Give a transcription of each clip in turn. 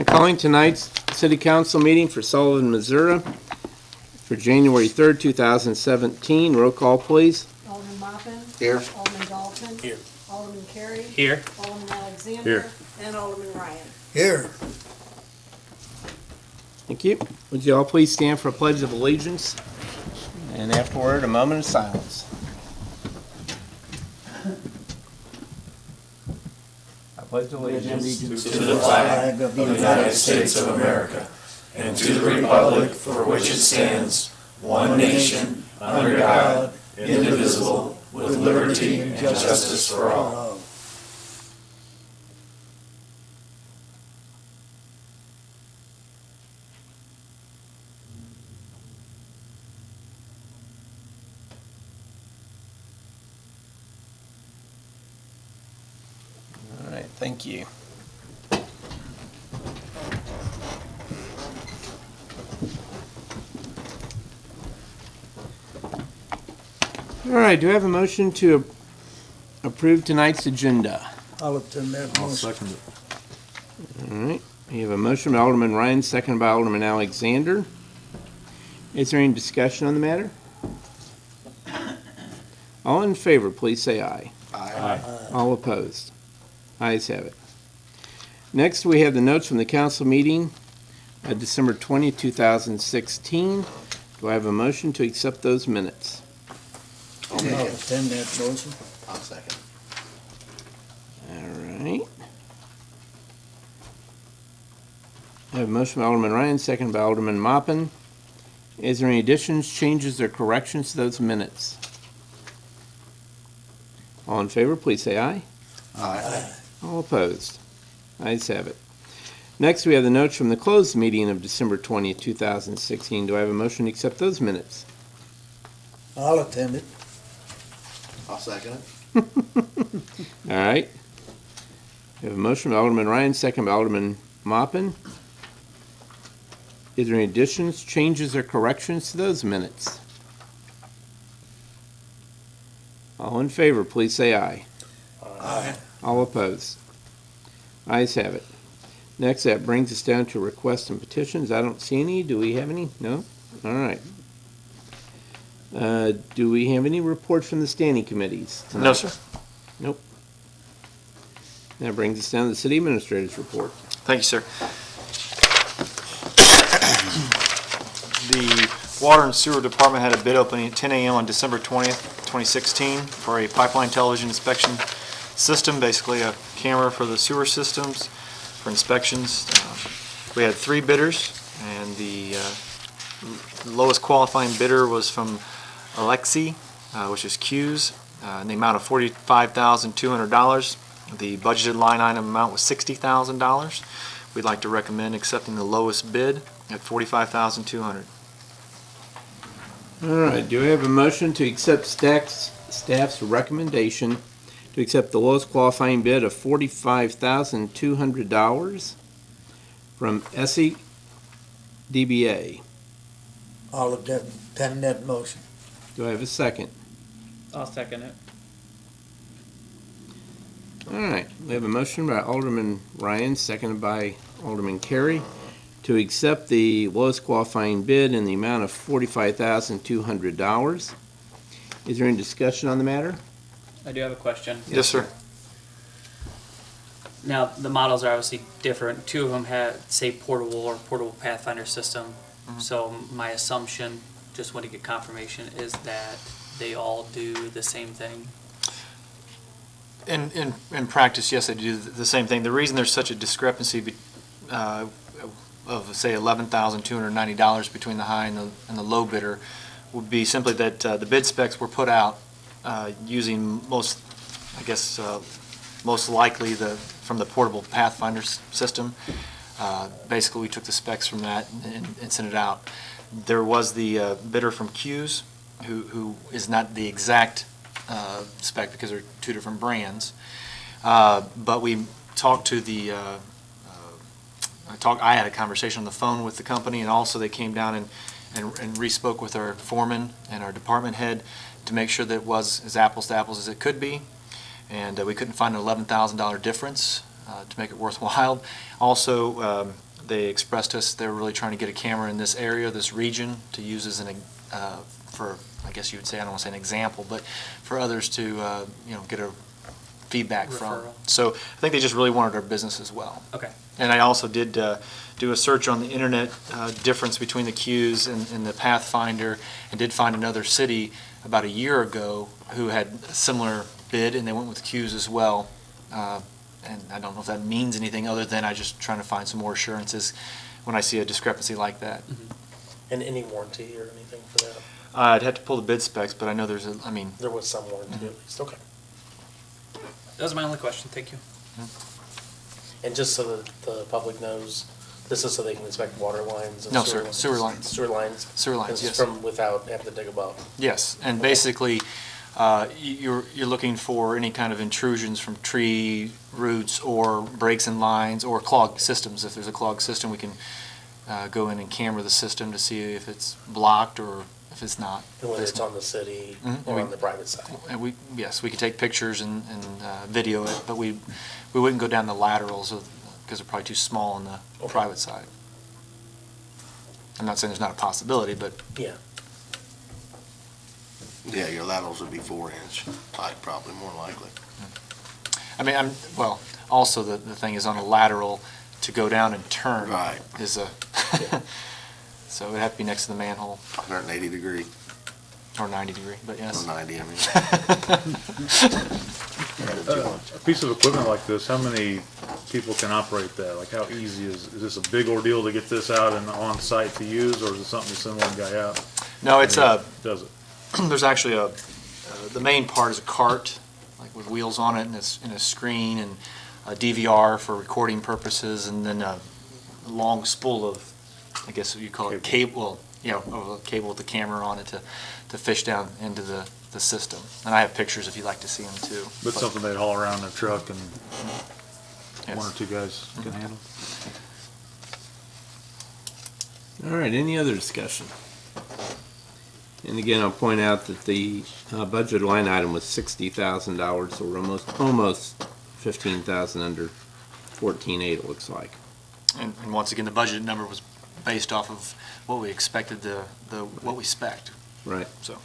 I'm calling tonight's City Council meeting for Sullivan, Missouri for January 3rd, 2017. Roll call, please. Alderman Moppin. Here. Alderman Dalton. Here. Alderman Carey. Here. Alderman Alexander. Here. And Alderman Ryan. Here. Thank you. Would you all please stand for a pledge of allegiance? And afterward, a moment of silence. I pledge allegiance to the flag of the United States of America and to the republic for which it stands, one nation, under God, indivisible, with liberty and justice for all. All right, thank you. All right, do I have a motion to approve tonight's agenda? I'll attend that motion. second it. All right, we have a motion by Alderman Ryan, seconded by Alderman Alexander. Is there any discussion on the matter? All in favor, please say aye. Aye. All opposed? Ayes have it. Next, we have the notes from the council meeting of December 20th, 2016. Do I have a motion to accept those minutes? I'll attend that motion. I'll second. All right. I have a motion by Alderman Ryan, seconded by Alderman Moppin. Is there any additions, changes, or corrections to those minutes? All in favor, please say aye. Aye. All opposed? Ayes have it. Next, we have the notes from the closed meeting of December 20th, 2016. Do I have a motion to accept those minutes? I'll attend it. I'll second it. All right. We have a motion by Alderman Ryan, second by Alderman Moppin. Is there any additions, changes, or corrections to those minutes? All in favor, please say aye. Aye. All opposed? Ayes have it. Next, that brings us down to requests and petitions. I don't see any. Do we have any? No? All right. Do we have any reports from the standing committees tonight? No, sir. Nope. That brings us down to the city administrator's report. Thank you, sir. The Water and Sewer Department had a bid opening at 10 a.m. on December 20th, 2016 for a pipeline television inspection system, basically a camera for the sewer systems for inspections. We had 3 bidders, and the lowest qualifying bidder was from Alexi, which is Q's, in the amount of $45,200. The budgeted line item amount was $60,000. We'd like to recommend accepting the lowest bid at $45,200. All right. Do we have a motion to accept staff's recommendation to accept the lowest qualifying bid of $45,200 from SE DBA? I'll attend that motion. Do I have a second? I'll second it. All right, we have a motion by Alderman Ryan, seconded by Alderman Carey, to accept the lowest qualifying bid in the amount of $45,200. Is there any discussion on the matter? I do have a question. Yes, sir. Now, the models are obviously different. 2 of them have, say, portable or portable Pathfinder system. So my assumption, just want to get confirmation, is that they all do the same thing. In practice, yes, they do the same thing. The reason there's such a discrepancy of, say, $11,290 between the high and the low bidder would be simply that the bid specs were put out using most likely from the portable Pathfinder system. Basically, we took the specs from that and sent it out. There was the bidder from Q's, who is not the exact spec because they're 2 different brands. But we talked to the, I had a conversation on the phone with the company, and also they came down and re-spoke with our foreman and our department head to make sure that it was as apples to apples as it could be. And we couldn't find an $11,000 difference to make it worthwhile. Also, They expressed to us they were really trying to get a camera in this area, this region, to use as for, I guess you would say, I don't want to say an example, but for others to, get a feedback from. Referral. So I think they just really wanted our business as well. Okay. And I also did do a search on the internet, difference between the queues and the Pathfinder, and did find another city about a year ago who had a similar bid, and they went with queues as well. And I don't know if that means anything other than I just trying to find some more assurances when I see a discrepancy like that. And any warranty or anything for that? I'd have to pull the bid specs, but I know There was some warranty at least, okay. That was my only question. Thank you. And just so that the public knows, this is so they can inspect water lines and No, sir, sewer lines. Sewer lines? Sewer lines, It's yes. from without having to dig a well? Yes, and Okay. basically, you're looking for any kind of intrusions from tree roots or breaks in lines or clogged systems. If there's a clogged system, we can go in and camera the system to see if it's blocked or if it's not. And whether it's on the city Mhm. or on the private side? And yes, we could take pictures and video it, but we wouldn't go down the laterals because they're probably too small on the Okay. private side. I'm not saying there's not a possibility, but Yeah. Yeah, your laterals would be 4-inch pipe, probably more likely. I mean, also the thing is on a lateral to go down and turn Right. is a, Yeah. so it would have to be next to the manhole 180 degree, or 90 degree, but or yes. 90, I mean. A piece of equipment like this, how many people can operate that? Like, how easy is this a big ordeal to get this out and on-site to use, or is it something you send one guy out? No, it's Does it? there's actually the main part is a cart, like with wheels on it and a screen and a DVR for recording purposes, and then a long spool of, I guess you call it cable, a cable with the camera on it to fish down into the system. And I have pictures if you'd like to see them too. But something they'd haul around in a truck and Yes. one or two guys can handle? All right, any other discussion? And again, I'll point out that the budget line item was $60,000, so we're almost 15,000 under 14.8, it looks like. And once again, the budget number was based off of what we expected, what we spec'd. Right. So.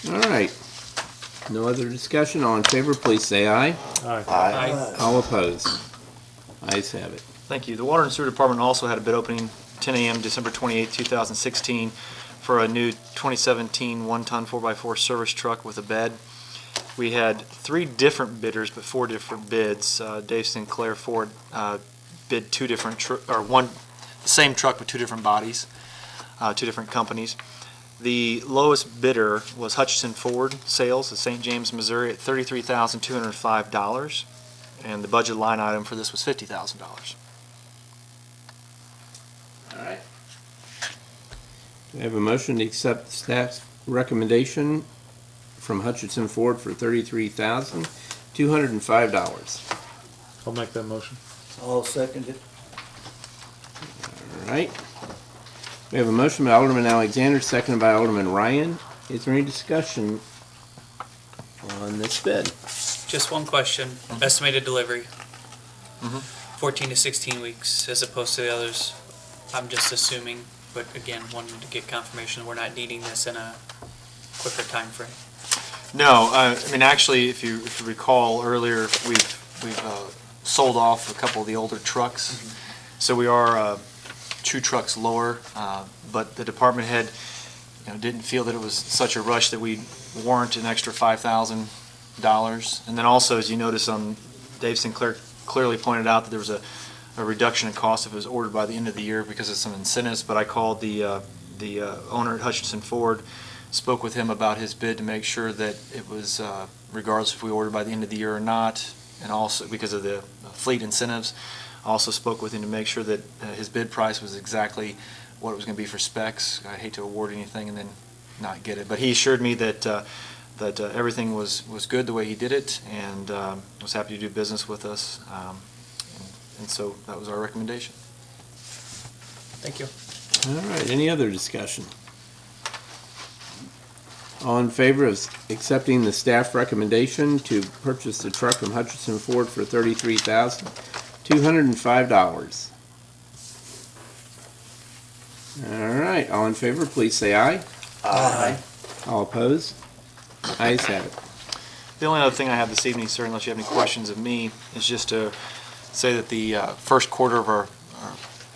All right. No other discussion. All in favor, please say aye. Aye. All opposed. Ayes have it. Thank you. The Water and Sewer Department also had a bid opening 10 a.m. December 28, 2016 for a new 2017 one-ton 4x4 service truck with a bed. We had 3 different bidders, but 4 different bids. Dave Sinclair Ford bid the same truck with 2 different bodies, 2 different companies. The lowest bidder was Hutchinson Ford Sales of St. James, Missouri at $33,205, and the budget line item for this was $50,000. All right. Do I have a motion to accept staff's recommendation from Hutchinson Ford for $33,205? I'll make that motion. I'll second it. All right. We have a motion by Alderman Alexander, seconded by Alderman Ryan. Is there any discussion on this bid? Just one question. Estimated delivery. Mhm. 14 to 16 weeks as opposed to the others. I'm just assuming, but again, wanting to get confirmation we're not needing this in a quicker time frame. No, I mean, actually, if you recall earlier, we've sold off a couple of the older trucks. So we are 2 trucks lower, but the department head, didn't feel that it was such a rush that we'd warrant an extra $5,000. And then also, as you notice, Dave Sinclair clearly pointed out that there was a reduction in cost if it was ordered by the end of the year because of some incentives. But I called the owner at Hutchinson Ford, spoke with him about his bid to make sure that it was regardless if we ordered by the end of the year or not, and also because of the fleet incentives. I also spoke with him to make sure that his bid price was exactly what it was going to be for specs. I hate to award anything and then not get it, but he assured me that everything was good the way he did it, and was happy to do business with us, and so that was our recommendation. Thank you. All right, any other discussion? All in favor of accepting the staff recommendation to purchase the truck from Hutchinson Ford for $33,205? All right, all in favor, please say aye. Aye. All opposed? Ayes have it. The only other thing I have this evening, sir, unless you have any questions of me, is just to say that the first quarter of our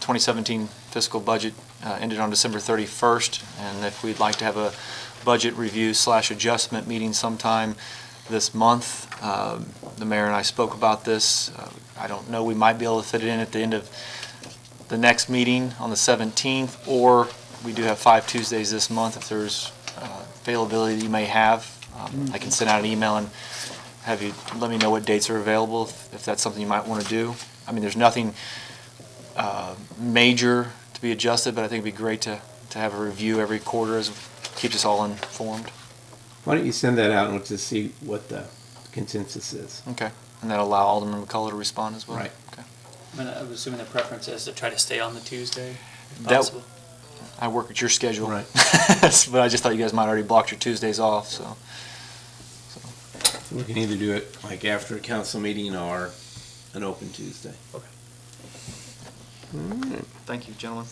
2017 fiscal budget ended on December 31st, and if we'd like to have a budget review / adjustment meeting sometime this month. The mayor and I spoke about this. I don't know, we might be able to fit it in at the end of the next meeting on the 17th, or we do have 5 Tuesdays this month. If there's availability that you may have, I can send out an email and have you let me know what dates are available, if that's something you might want to do. I mean, there's nothing major to be adjusted, but I think it'd be great to have a review every quarter, as keeps us all informed. Why don't you send that out and we'll just see what the consensus is? Okay. And that'll allow Alderman McCullough to respond as well? Right. Okay. I'm assuming the preference is to try to stay on the Tuesday, if That- possible. I work at your schedule. Right. But I just thought you guys might already blocked your Tuesdays off, so. We can either do it like after a council meeting or an open Tuesday. Okay. All right, Thank you, gentlemen.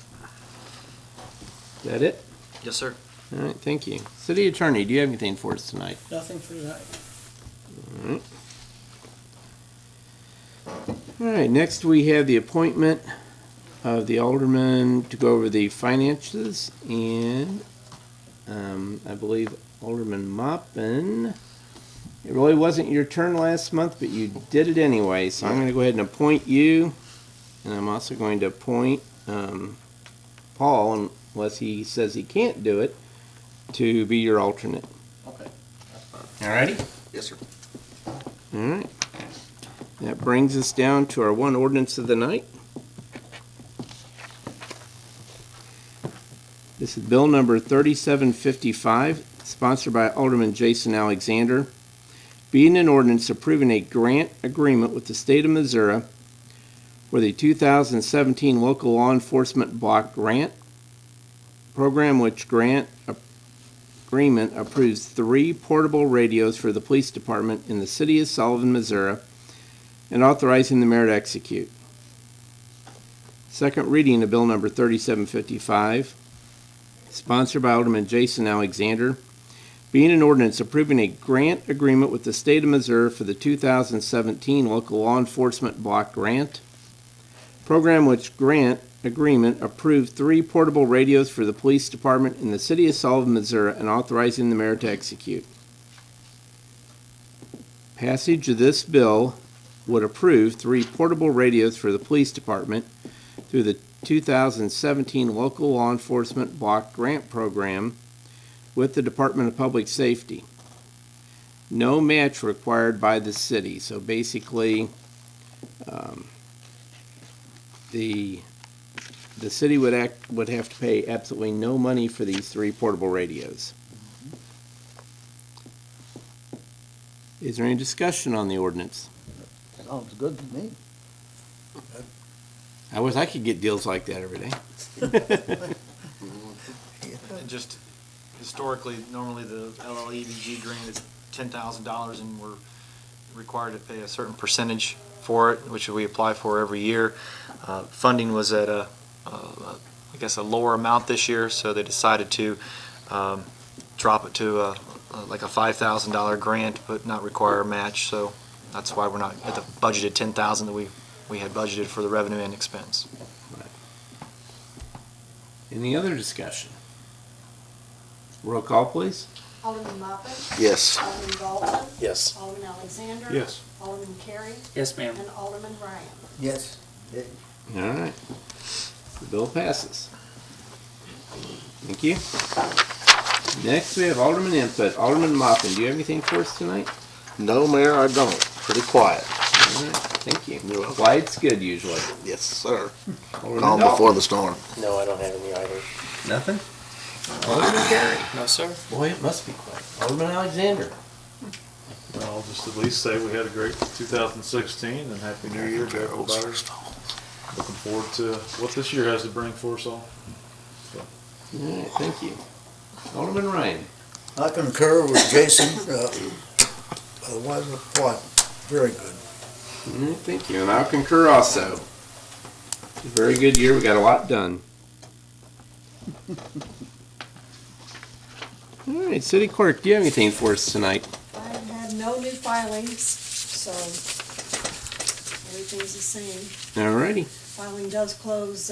is that it? Yes, sir. All right, thank you. City Attorney, do you have anything for us tonight? Nothing for tonight. All right. All right, next we have the appointment of the alderman to go over the finances, and I believe Alderman Moppin. It really wasn't your turn last month, but you did it anyway, so I'm going to go ahead and appoint you, and I'm also going to appoint Paul, unless he says he can't do it, to be your alternate. Okay. All righty? Yes, sir. All right. That brings us down to our one ordinance of the night. This is Bill number 3755, sponsored by Alderman Jason Alexander, being an ordinance approving a grant agreement with the state of Missouri for the 2017 Local Law Enforcement Block Grant Program, which grant agreement approves 3 portable radios for the police department in the city of Sullivan, Missouri, and authorizing the mayor to execute. Second reading of Bill number 3755, sponsored by Alderman Jason Alexander, being an ordinance approving a grant agreement with the state of Missouri for the 2017 Local Law Enforcement Block Grant Program, which grant agreement approved 3 portable radios for the police department in the city of Sullivan, Missouri, and authorizing the mayor to execute. Passage of this bill would approve 3 portable radios for the police department through the 2017 Local Law Enforcement Block Grant Program with the Department of Public Safety. No match required by the city. So basically, the city would have to pay absolutely no money for these 3 portable radios. Is there any discussion on the ordinance? Sounds good to me. I wish I could get deals like that every day. And just historically, normally the LLEBG grant is $10,000, and we're required to pay a certain percentage for it, which we apply for every year. Funding was at I guess a lower amount this year, so they decided to drop it to like a $5,000 grant, but not require a match. So that's why we're not at the budgeted $10,000 that we had budgeted for the revenue and expense. Any other discussion? Roll call, please. Alderman Moppin. Yes. Alderman Dalton. Yes. Alderman Alexander. Yes. Alderman Carey. Yes, ma'am. And Alderman Ryan. Yes. All right. The bill passes. Thank you. Next, we have Alderman input. Alderman Moppin, do you have anything for us tonight? No, Mayor, I don't. Pretty quiet. All right. Thank you. Quiet's good usually. Yes, sir. Alderman Calm Dalton. before the storm. No, I don't have any either. Nothing? Alderman Carey. No, sir. Boy, it must be quiet. Alderman Alexander. Well, I'll just at least say we had a great 2016 and Happy New Year to everybody. Looking forward to what this year has to bring for us all. All right, thank you. Alderman Ryan. I concur with Jason. Otherwise, it's quiet. Very good. All right, thank you. And I'll concur also. It's a very good year. We got a lot done. All right, City Clerk, do you have anything for us tonight? I have had no new filings, so everything's the same. All righty. Filing does close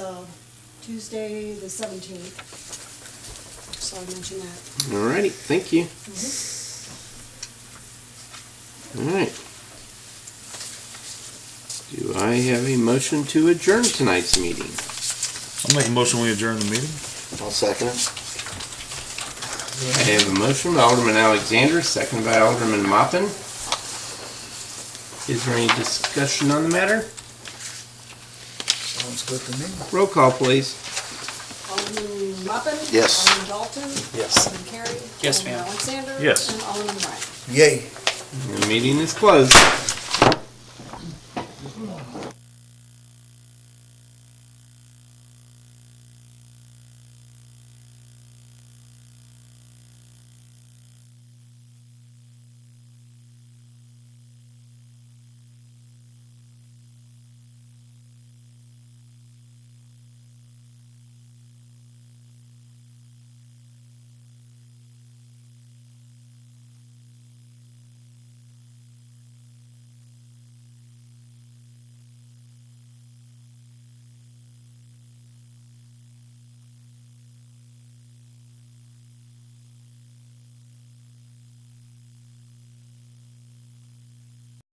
Tuesday, the 17th. So I mentioned that. All righty, thank you. All right. Do I have a motion to adjourn tonight's meeting? I'll make a motion, we adjourn the meeting. I'll second it. I have a motion by Alderman Alexander, second by Alderman Moppin. Is there any discussion on the matter? Sounds good to me. Roll call, please. Alderman Muppin? Yes. Alderman Dalton? Yes. Alderman Carey? Yes, Alderman ma'am. Alexander? Yes. And Alderman Ryan. Yay. The meeting is closed.